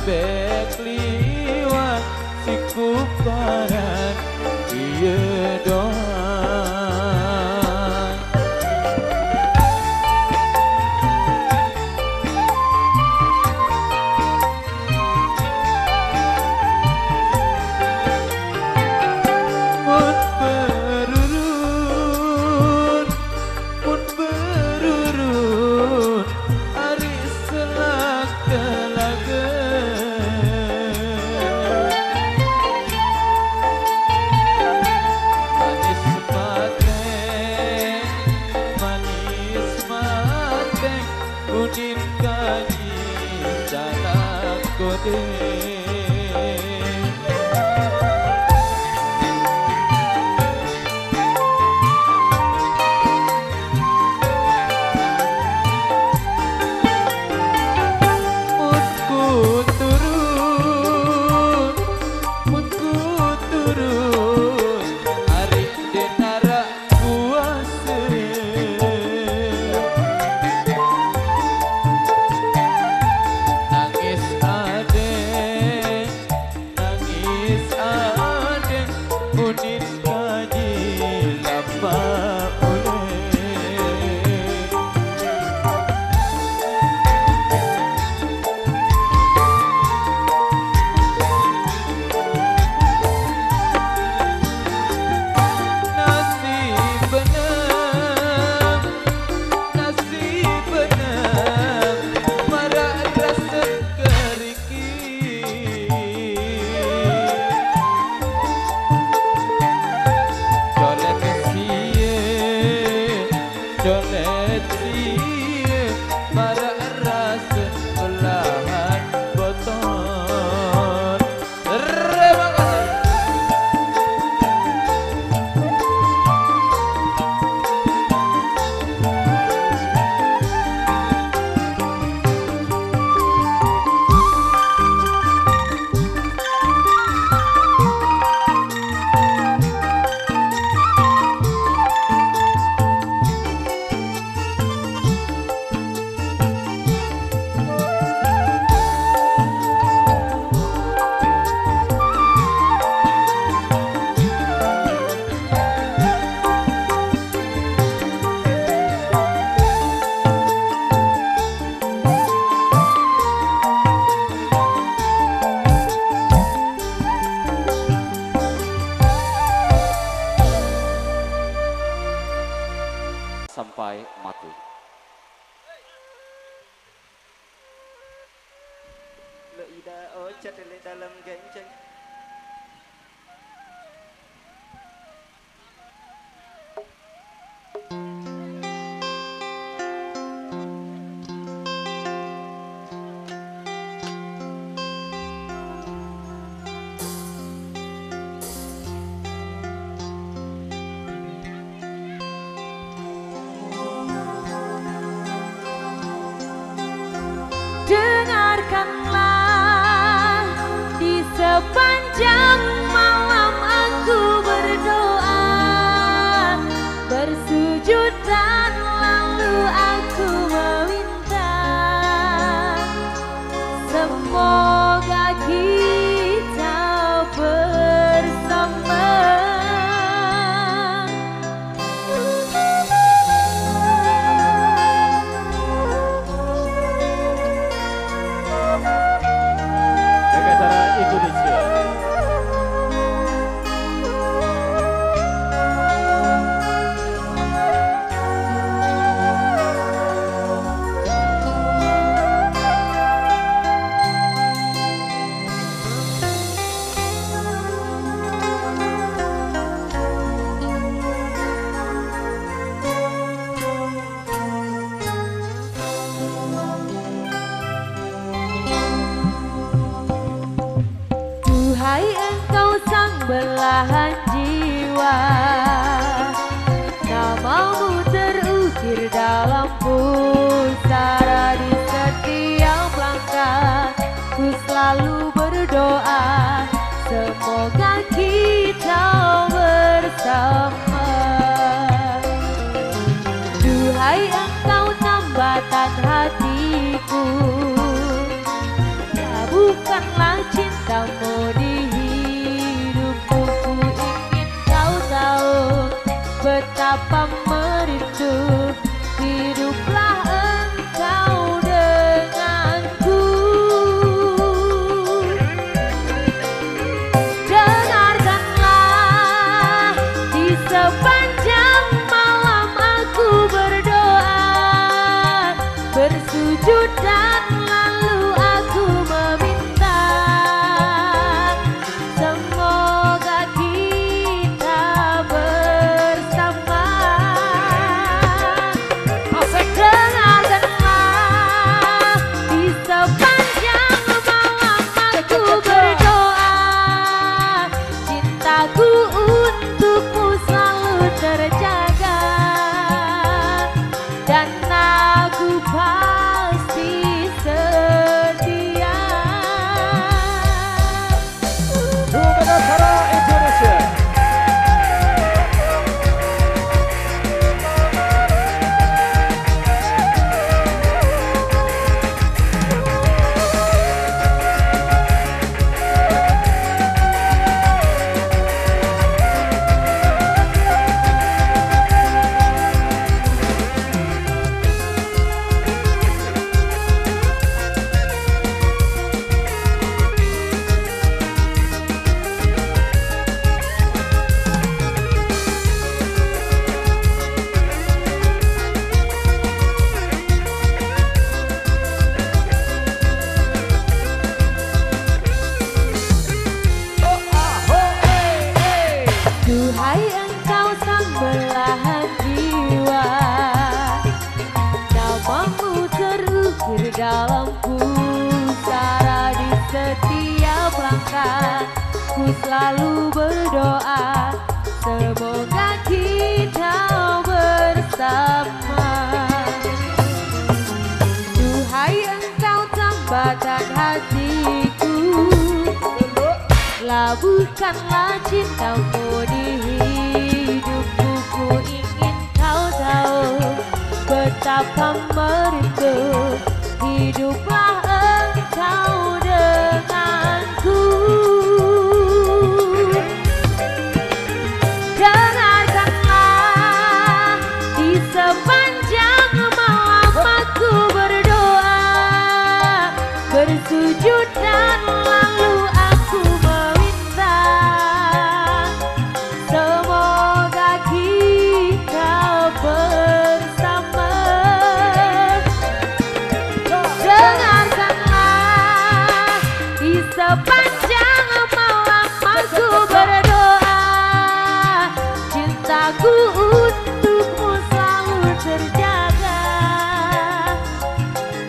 bebek liwat si kuparan iya doa. Sampai mati. Lo ida ocat di dalam genceng. Dengarkanlah di sepanjang malam aku berdoa, bersujud dan lalu aku meminta, semoga kita bersama. Hai engkau sang belahan jiwa, namamu terukir dalam pusara di setiap langkah. Ku selalu berdoa, semoga kita bersama. Duhai engkau tambatan hatiku, ya bukan Labuhkanlah cintamu di hidupku. Ku ingin kau tahu betapa merindu. Hiduplah engkau denganku. Dengarkanlah di sepanjang malam aku berdoa, bersujud dan lalu aku meminta, semoga kita bersama. Dengarkanlah di sepanjang malam aku berdoa, cintaku untukmu selalu terjaga, dan aku pasti setia. Negara Indonesia. Duhai engkau sang belahan jiwa, namamu terukir dalam pusara. Di setiap langkah ku selalu berdoa, semoga kita bersama. Duhai engkau tambatan hatiku, labuhkanlah cintamu di hidupku. Ku ingin kau tahu betapa merindu. Hiduplah engkau denganku. Dengarkanlah di sepanjang malam aku berdoa, bersujud dan lalu aku meminta, semoga kita bersama. Dengarkanlah di sepanjang malam aku berdoa, cintaku untukmu selalu terjaga,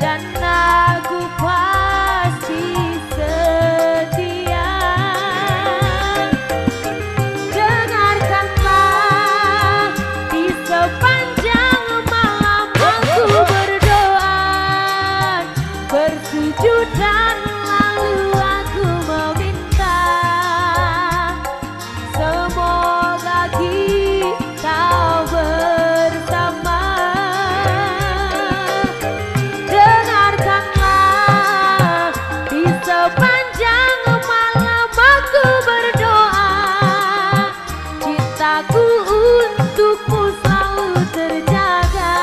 dan aku pasti setia. Dengarkanlah di sepanjang malam aku berdoa, bersujud dan lalu aku meminta, semoga kita bersama. Dengarkanlah di sepanjang malam aku berdoa, cintaku untukmu selalu terjaga,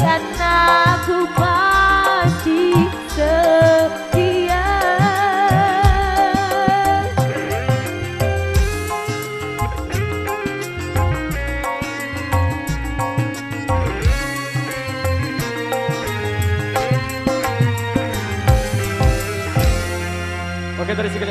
dan aku pasti setia. Oke, dari segi